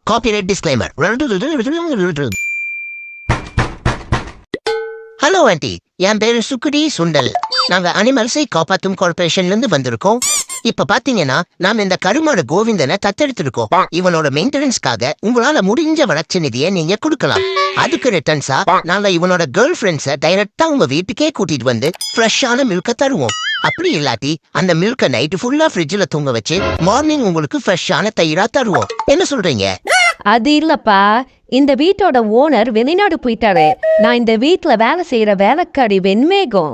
Copyright disclaimer. Hello aunty, என் பேரு சுக்குடி சுண்டல். நாங்க அனிமல்ஸை காப்பாத்தும் கார்பரேஷன்ல இருந்து வந்திருக்கோம். இப்ப பாத்தீங்கன்னா நாம இந்த கருமாடு கோவிந்தனை தத்தெடுத்திருக்கோம். இவனோட மெயின்டெனன்ஸ்க்காக உங்களால முடிஞ்ச வளர்ச்சி நிதியை நீங்க கொடுக்கலாம். அதுக்கு ரிட்டர்ன்ஸா நாங்க இவனோட கேர்ள் ஃபிரெண்ட்ஸை டைரக்டா உங்க வீட்டுக்கே கூட்டிட்டு வந்து ஃப்ரெஷ்ஷான மில்க தருவோம். அப்படி இல்லாட்டி அந்த மில்க நைட்டு ஃபுல்லா ஃப்ரிட்ஜில் தூங்க வச்சு மார்னிங் உங்களுக்கு ஃப்ரெஷ்ஷான தயிரா தருவோம். என்ன சொல்றீங்க? அது இல்லப்பா, இந்த வீட்டோட ஓனர் வெளிநாடு போயிட்டாரு. நான் இந்த வீட்ல வேலை செய்யற வேலைக்காரி வெண்மேகம்.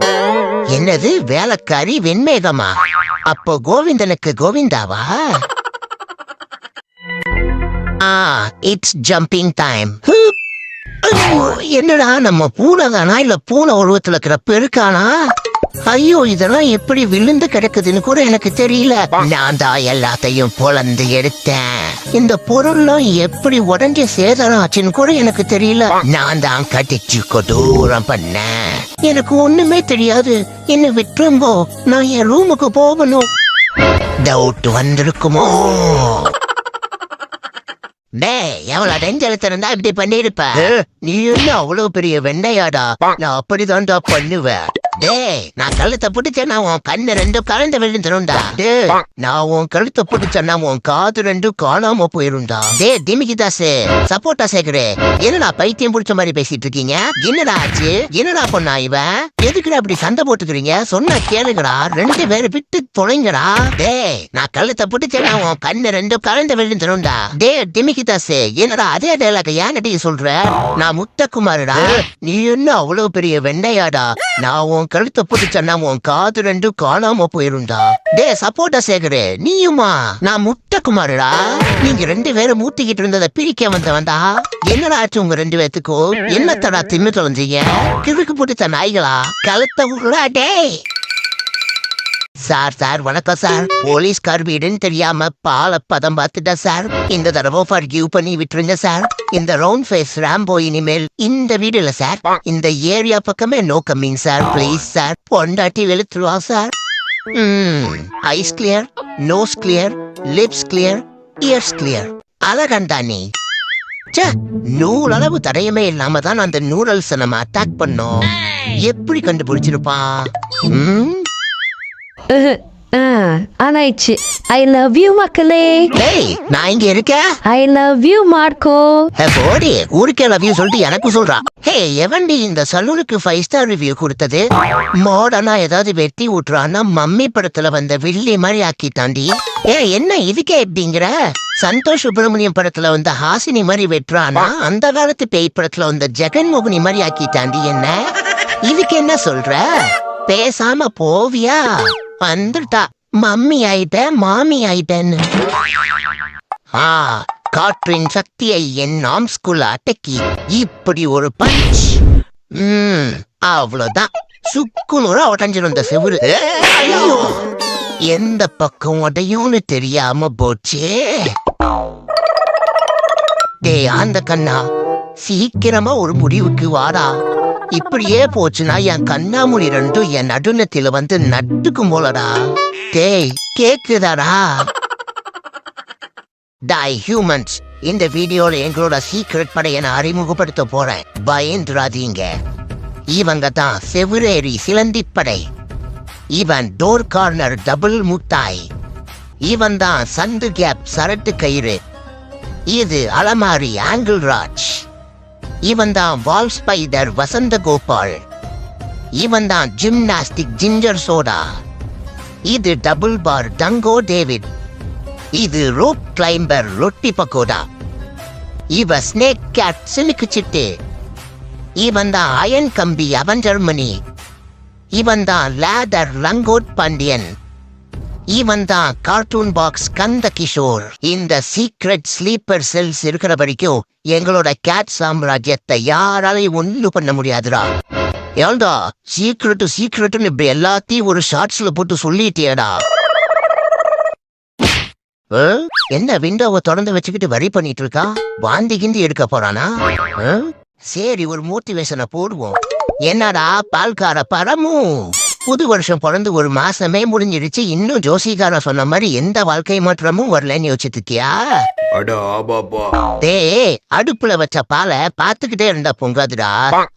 என்னது வேலைக்காரி வெண்மேகமா? அப்போ கோவிந்தனுக்கு கோவிந்தாவா? It's jumping time. என்னடா நம்ம பூனைதானா இல்ல பூனை உருவத்துல இருக்கிற பெருக்கானா? ஐயோ, இதெல்லாம் எப்படி விழுந்து கிடக்குதுன்னு கூட எனக்கு தெரியல. நான் தான் எல்லாத்தையும் பொழந்து எடுத்தேன். இந்த பொருள்லாம் எப்படி உடஞ்ச சேதனம் ஆச்சுன்னு கூட எனக்கு தெரியல. நான் தான் கட்டிச்சு கொடூரம் பண்ணேன். எனக்கு ஒண்ணுமே தெரியாது. என்ன விட்டுரும்போ, நான் என் ரூமுக்கு போகணும். டவுட் வந்திருக்குமோ? டேய், எவ்வளவு டெஞ்சல் திறந்தா இப்படி பண்ணிருப்ப? நீ என்ன அவ்வளவு பெரிய வெண்ணையாடா? நான் அப்படிதான்டா பண்ணுவேன். டேய், நான் கழுத்தை பிடிச்சேன்னா உன் கண்ணு ரெண்டும் கலந்து விழுந்துரும்டா. டேய், நான் உன் கழுத்தை பிடிச்சேன்னா உன் காது ரெண்டும் காணாம போயிரும்டா. டேய் திமிகிதாசு, சப்போட்டா சேகரே, என்னடா பைத்தியம் பிடிச்ச மாதிரி பேசிட்டு இருக்கீங்க? என்னடா ஆச்சு? என்னடா பொண்ணா இவன்? எதுக்குடா அப்படி சண்டை போட்டுக்கிறீங்க? சொன்னா கேளுங்கடா, ரெண்டு பேரும் விட்டு தொலைங்கடா. டேய், நான் கழுத்தை பிடிச்சேன்னா உன் கண்ணு ரெண்டும் கலந்து விழுந்துரும்டா. டேய் திமிகிதாசு, என்னடா அதே டைலாக ஏன்டி சொல்ற? நான் முத்தகுமாரடா. நீ என்ன அவ்வளவு பெரிய வெண்ணையாடா? நான் உன் கழுத்தை பிடிச்சன்னா உன் காது ரெண்டும் காணாம போயிருந்தா. டே சப்போட்டா சேகரே, நீயுமா? நான் முட்டகுமாரடா. நீங்க ரெண்டு பேரும் மூட்டிக்கிட்டு இருந்ததை பிரிக்க வந்தா. என்னடா ஆச்சு உங்க ரெண்டு பேத்துக்கும்? என்னத்தடா தின்னு தொலைஞ்சீங்க? கிழக்கு பிடிச்ச நாய்களா? கழுத்தை விடுறா. டே சார் வணக்கம் சார். போலீஸ்கார் வீடுன்னு தெரியாம பால பதம் பார்த்துட்டா சார். இந்த தடவை ஃபர்கிவ் பண்ணி விட்டுருங்க சார். இந்த ரவுண்ட் ஃபேஸ் ராம்போ இனிமேல் இந்த வீடு இல்ல சார், இந்த ஏரியா பக்கமே no coming sir. Please sir, பொண்டாட்டி வெளுத்துருவா சார். Eyes clear, nose clear, lips clear, ears clear. அழகண்டா நீ. நூல் அளவு தடையமே இல்லாம தான் அந்த நூரல்ஸை நம்ம அட்டாக் பண்ணோம். எப்படி கண்டுபிடிச்சிருப்பான்? ஆனாயிடுச்சு. ஐ லவ் யூ மக்களே. நான் இங்க இருக்கேன். I love you Marco. போடி, ஊருக்கே லவ் யூ சொல்லிட்டு எனக்கு சொல்றா. ஹே, எவன்டி இந்த சலூனுக்கு 5 ஸ்டார் ரிவ்யூ கொடுத்தது? மாடர்னா ஏதாவது வெட்டி விட்டுறான்னா மம்மி படத்துல வந்த வில்லி மாதிரி ஆக்கிட்டாண்டி. என்ன இதுக்கே எப்படிங்கிற? சந்தோஷ் சுப்பிரமணியம் படத்துல வந்த ஹாசினி மாதிரி வெட்டுறானா அந்த காலத்து பேய் படத்துல வந்த ஜெகன்மோகினி மாதிரி ஆக்கிட்டாண்டி. என்ன இதுக்கு என்ன சொல்ற? பேசாம போவியா? வந்துட்டா மம்மி ஆயிட்டேன், மாமி ஆயிட்டேன்னு. காற்றின் சக்தியை என் ஆம்ஸ்குள்ள அடக்கி இப்படி ஒரு பஞ்ச். அவ்வளவுதான், சுக்குநூறா உடஞ்சிருந்த செவுரு. எந்த பக்கம் உடையும்னு தெரியாம போச்சே. டேய் அந்த கண்ணா, சீக்கிரமா ஒரு முடிவுக்கு வாடா. இப்படியே போச்சுன்னா என் கண்ணாமூடி ரெண்டும் என் நடுநத்தில வந்து நட்டுக்கும் போலடா. டேய் கேக்குதாடா? டை ஹியூமன்ஸ், இந்த வீடியோல எங்களோட சீக்ரெட் படையை நான் அறிமுகப்படுத்த போறேன். பயந்துராதீங்க. இவங்க தான் செவ்ரேரி சிலந்திப்படை. இவன் டோர் கார்னர் டபுள் முட்டாய். இவன் தான் சந்து கேப் சரட்டு கயிறு. இது அலமாரி ஆங்கிள் ராஜ். இவன் தான் வால் ஸ்பைடர் வசந்த கோபால். இவன் தான் ஜிம்னாஸ்டிக் ஜிஞ்சர் சோடா. இது டபுள் பார் டங்கோ டேவிட். இது ரோப் கிளைம்பர் ரொட்டி பக்கோடா. இவ ஸ்னேக் கேட் சிலுக்கு சிட்டு. இவன் தான் அயன் கம்பி அவஞ்சர் மணி. இவன் தான் லேதர் லங்கோட் பாண்டியன். இவன் தான் கார்ட்டூன் பாக்ஸ் கந்த கிஷோர். இந்த சீக்ரெட் ஸ்லீப்பர் செல்ஸ் இருக்கிற வரைக்கும் எங்களோட கேட் சாம்ராஜ்யத்தை யாராலையும் ஒண்ணு பண்ண முடியாதுடா. ஏன்டா சீக்ரெட்னு இப்படி எல்லாத்தையும் ஒரு ஷார்ட்ஸ்ல போட்டு சொல்லிட்டியடா? என்ன விண்டோவை திறந்து வச்சுக்கிட்டு வரி பண்ணிட்டு இருக்கா? வாந்தி கிந்தி எடுக்க போறானா? சரி, ஒரு மோட்டிவேஷனை போடுவோம். என்னடா பால்கார பரமு, புது வருஷம் பிறந்து ஒரு மாசமே முடிஞ்சிருச்சு, இன்னும் ஜோசிகாரன் சொன்ன மாதிரி எந்த வாழ்க்கை மாற்றமும் வரலன்னு யோசிச்சுட்டு இருக்கியா? அட ஆபாப்பா. டேய், அடுப்புல வச்ச பாலை பாத்துக்கிட்டே இருந்தா பொங்காதுடா.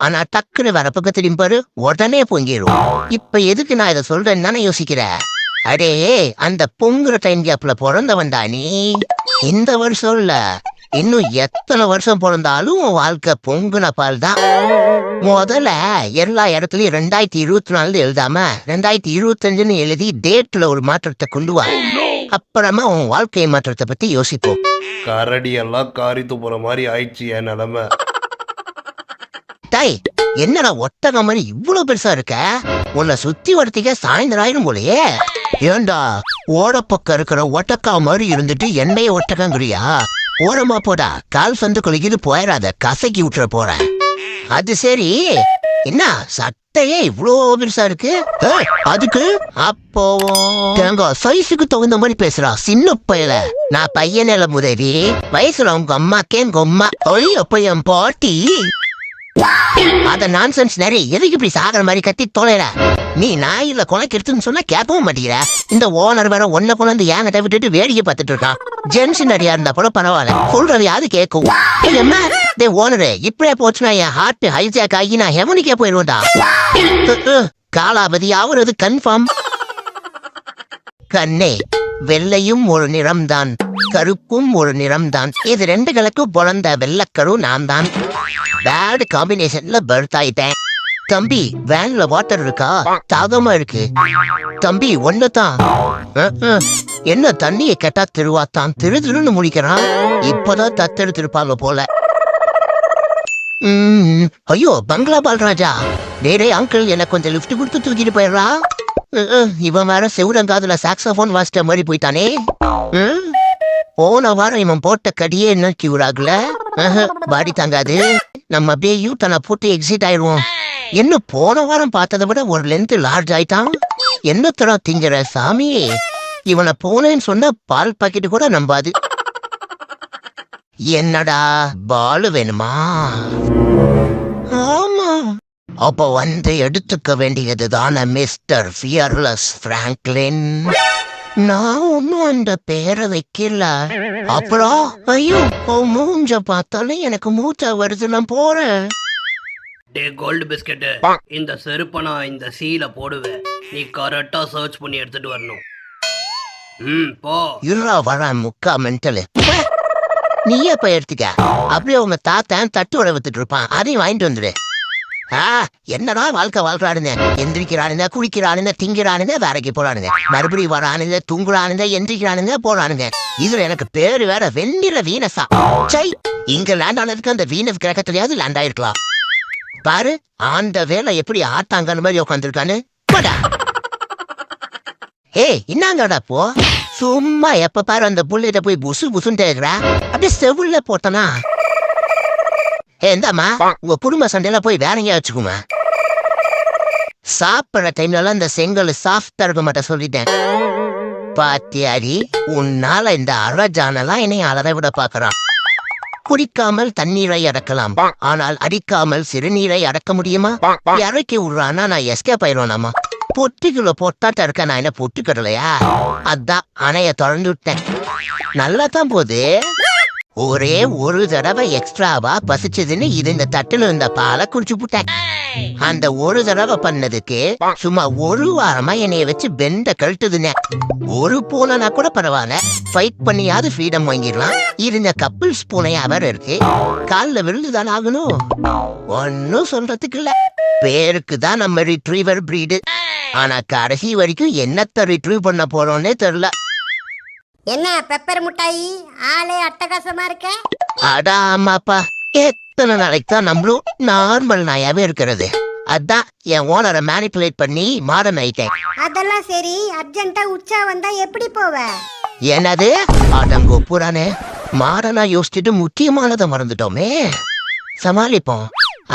ஆனா டக்குன்னு வர பக்கத்துல பாரு, உடனே பொங்கிரும். இப்ப எதுக்கு நான் இதை சொல்றேன்னு தானே யோசிக்கிற? அடே, அந்த பொங்குற டைம் கேப்ல பிறந்தவன் தான் நீ. இந்த வருஷம் இல்ல, இன்னும் எத்தனை வருஷம் பிறந்தாலும் உன் வாழ்க்கை பொங்குன பால் தான். முதல்ல எல்லா இடத்துலயும் 2024 எழுதாம 2025 எழுதி டேட்ல ஒரு மாற்றத்தை கொண்டு வா. அப்புறமா உன் வாழ்க்கை மாற்றத்தை பத்தி யோசிப்போம். கரடி எல்லாம் காரித்து போற மாதிரி ஆயிடுச்சு என் நிலைமை. டாய், என்னடா ஒட்டகம் மாதிரி இவ்வளவு பெருசா இருக்க? உன்னை சுத்தி வரத்திக்க சாயந்தரம் ஆயிரும் போலயே. ஏண்டா, ஓடப்பக்கம் இருக்கிற ஒட்டக்கா மாதிரி இருந்துட்டு என்னைய ஒட்டகங்கிறியா? ஓரமா போடா, கால் சந்து கொலிக்கிட்டு போயிடாத, கசக்கி விட்டுற போறேன். அது சரி, என்ன சட்டையே இவ்வளோ பெருசா இருக்கு? அதுக்கு அப்போ தேங்காய் சைஸுக்கு தகுந்த மாதிரி பேசுறா சின்ன பையல. நான் பையனில முதவி வயசுல உங்க அம்மாக்கே எங்க அம்மா அப்ப என் பாட்டி. அத நான்சென்ஸ் நிறைய எதுக்கு இப்படி சாகிற மாதிரி கத்தி தொலைற? நீ நாயில கொலைக்கு எடுத்துன்னு சொன்னா கேட்கவும் மாட்டேங்கிற. இந்த ஓனர் வேற ஒன்ன கொண்டு ஏங்கிட்ட விட்டுட்டு வேடிக்கை பார்த்துட்டு இருக்கான். ஜென்ஸ் நிறையா இருந்தா கூட பரவாயில்ல, சொல்றது யாரு கேட்கும்? ஓனரு இப்படியே போச்சுன்னா என் ஹார்ட் ஹைஜாக் ஆகி நான் ஹெவனுக்கே போயிருவேன்டா. காலாபதி ஆகுறது கன்ஃபார்ம். கண்ணே, வெள்ளையும் ஒரு நிறம்தான், கருப்பும் ஒரு நிறம்தான். இது ரெண்டு கலக்கும் பிறந்த வெள்ளக்கரு நான் தான். பேட் காம்பினேஷன்ல பர்த் ஆயிட்டேன். தம்பி, வேன்ல வாட்டர் இருக்கா? தாகமா இருக்கு. தம்பி, ஒண்ணுதான். என்ன தண்ணியை கேட்டா திருவாத்தான் திருன்னு முடிக்கிறான். இப்பதான் தத்தெடுத்திருப்பாங்க போல. ஐயோ, பங்களா பால்ராஜா. டேரே அங்கிள், எனக்கு கொஞ்சம் லிஃப்ட் கொடுத்து தூக்கிட்டு போயிடுறா. இவன் வேற செவுரங்காதுல சாக்ஸோபோன் வாசிட்ட மாதிரி போயிட்டானே. போன வாரம் இவன் போட்ட கடியே என்ன கியூராகல. பாடி தாங்காது, நம்ம அப்படியே யூட்டனை போட்டு எக்ஸிட் ஆயிடுவோம். என்ன போன வாரம் பார்த்ததை விட ஒரு லென்த் லார்ஜ் ஆயிட்டான். என்ன தர திங்கிற சாமி? இவனை போனேன்னு சொன்ன பால் பாக்கெட்டு கூட நம்பாது. என்னடா பாலு வேணுமா? ஆமா, அப்ப வந்து எடுத்துக்க வேண்டியதுதான மிஸ்டர் ஃபியர்லெஸ் பிராங்க்லின். நான் ஒன்னும் அந்த பேரை வைக்கல. அப்புறம் ஐயோ, மூஞ்ச பார்த்தாலும் எனக்கு மூச்சா வருது, நான் போறேன். டே கோல்டு பிஸ்கெட்டு, இந்த செருப்பை நான் இந்த சீல போடுவேன். நீ கரெக்டா சர்ச் பண்ணி எடுத்துட்டு வரணும். போ. இருறா வர முக்கா மென்டலு. நீயே போய் எடுத்துக்க. அப்படியே உங்க தாத்தன் தட்டு வர வித்துட்டு இருப்பான், அதையும் வாங்கிட்டு வந்துடு. என்னடா வாழ்க்கை வாழ்றானுங்க. எந்திரிக்கிறானுங்க, குளிக்கிறானுங்க, திங்கிறானுங்க, வேலைக்கு போறானுங்க, மறுபடியும் வரானுங்க, தூங்குறானுங்க, எந்திரிக்கிறானுங்க, போறானுங்க. இதுல எனக்கு பேரு வேற வெண்ணிற வீனஸா. சை, இங்க லேண்ட் ஆனதுக்கு அந்த வீனஸ் கிரகத்திலேயாவது லேண்ட் ஆயிருக்கலாம். பாரு, அந்த வேலை எப்படி ஆட்டாங்கன்னு மாதிரி உட்காந்துருக்கானு. என்னங்கடா போ, சும்மா எப்ப பாரு அந்த புள்ளையிட்ட போய் புசு புசுன்னு தேடுற. அப்படியே செவுள்ள போட்டனா. இந்தாமா, உங்க குடும்ப சண்டையில போய் வேற எங்கேயா வச்சுக்குமா. சாப்பிட்ற டைம்ல இந்த செங்கல் சாஃப்டா இருக்க மாட்டேன் சொல்லிட்டேன். பாத்தியாரி, உன்னால இந்த அழஜானெல்லாம் என்னை அலற விட பாக்குறான். குடிக்காமல் தண்ணீரை அடக்கலாம், ஆனால் அடிக்காமல் சிறுநீரை அடக்க முடியுமா? இறக்கி விடுறானா நான் எஸ்கேப் ஆயிடுவானாமா. பொட்டிக்குள்ள பொட்டாட்ட இருக்க நான் என்ன பொட்டு கடலையா? அதான் அணைய திறந்து விட்டேன். நல்லா தான் போகுது. ஒரே ஒரு தடவை எக்ஸ்ட்ராவா பசிச்சதுன்னு இது இந்த தட்டுல இருந்த பாலை குடிச்சு விட்டேன். அந்த ஒரு தடவை பண்ணதுக்கு சும்மா ஒரு வாரமா என்னைய வச்சு பெண்ட கழட்டுதுன்னு. ஒரு பூனைனா கூட பரவாயில்ல, ஃபைட் பண்ணியாவது ஃப்ரீடம் வாங்கிடலாம். இருந்த கப்பிள்ஸ் பூனையா வேற இருக்கு, காலில் விழுந்துதான் ஆகணும். ஒன்னும் சொல்றதுக்கு இல்ல, பேருக்கு தான் நம்ம ரிட்ரீவர் பிரீடு. ஆனா கடைசி வரைக்கும் என்னத்த ரிட்ரீவ் பண்ண போறோம்னே தெரியல. என்ன பெப்பர் முட்டாயி, ஆளே அட்டகாசமா இருக்க? அடா ஆமாப்பா, எத்தனை நாளைக்கு தான் நம்மளும் நார்மல் நாயாவே இருக்கிறது. அதான் என் ஓனரை மேனிபுலேட் பண்ணி மாடர்ன் ஆயிட்டேன். அதெல்லாம் சரி, அர்ஜென்ட்டா உச்சா வந்தா எப்படி போவ? என்னது ஆட்டங்கோ புறானே, மாடர்னா யோசிச்சுட்டு முக்கியமானதை மறந்துட்டோமே. சமாளிப்போம்.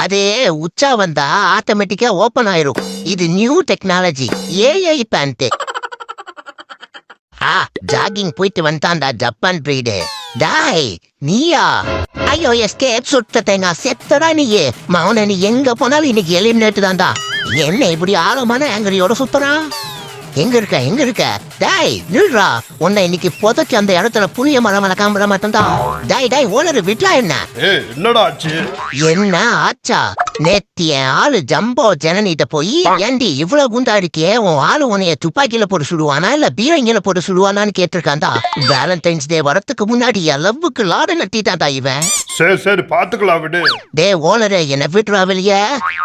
அதே உச்சா வந்தா ஆட்டோமேட்டிக்கா ஓபன் ஆயிரும். இது new technology, AI band. Jogging போயிட்டு வந்தான்டா ஜப்பான் பிரீடு. டாய் நீயா? ஐயோ எஸ்கேப் சுட்ட தேங்கா செத்தடா நீயே. மௌன, நீ எங்க போனாலும் இன்னைக்கு எலிமினேட் தான்டா. என்ன இப்படி ஆழமான ஆங்கரியோட சுத்துறான்? எங்க இருக்க டேய் நில்றா, உன்னை இன்னைக்கு புதைச்சி அந்த இடத்துல புளிய மரம் வளர்க்காம விட மாட்டேன்டா. டேய் ஓனர் விட்டா என்ன? என்னடா ஆச்சு? என்ன ஆச்சா? நேத்து என் ஆளு ஜம்போ ஜனனிட்ட போய், ஏண்டி இவ்வளவு குண்டா இருக்கியே, உன் ஆளு உன்னைய துப்பாக்கியில போட்டு சுடுவானா இல்ல பீரங்கில போட்டு சுடுவானான்னு கேட்டிருக்கான்டா. வேலண்டைன்ஸ் டே வரத்துக்கு முன்னாடி அளவுக்கு லாட நட்டிட்டான்டா இவன். சரி பாத்துக்கலாம் விடு. டே ஓனரே, என்ன விட்டுறா வெளியே.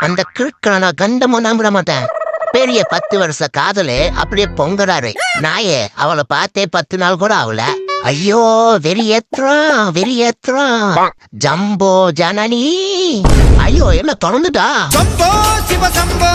அந்த கிறுக்கான கண்டமும் நம்ப மாட்டேன். பெரிய 10 வருஷ காதலு அப்படியே பொங்குறாரு. நாயே, அவளை பார்த்தே 10 நாள் கூட ஆகல. ஐயோ, வெறியேற்றான் ஜம்போ ஜனனி. ஐயோ, என்ன தொடர்ந்துட்டா? சம்போ சிவ சம்போ